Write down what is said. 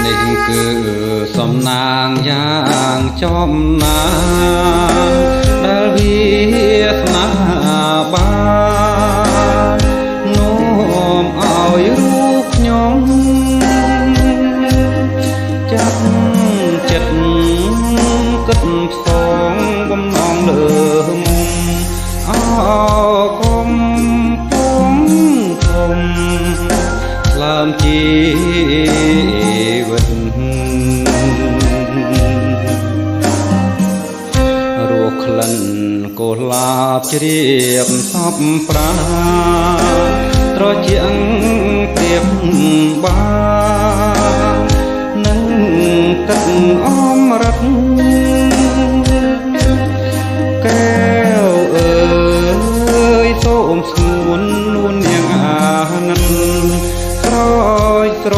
នេះគឺសំណាងយ៉ាងចំណានដែលវាស្នាបាននាំឲ្យរូបខ្ញុំចាប់ចិត្តគិតផ្សងបំណងលើមុំអគុំពុំធំស្លើមជីវិតរសក្លិនកុលាបជ្រាបសពប្រាត្រជាងព្រៀបបាននឹងទឹកអមរិតកែវអើយសូមស្ងួននួននាងអាណិតស្រោចស្រ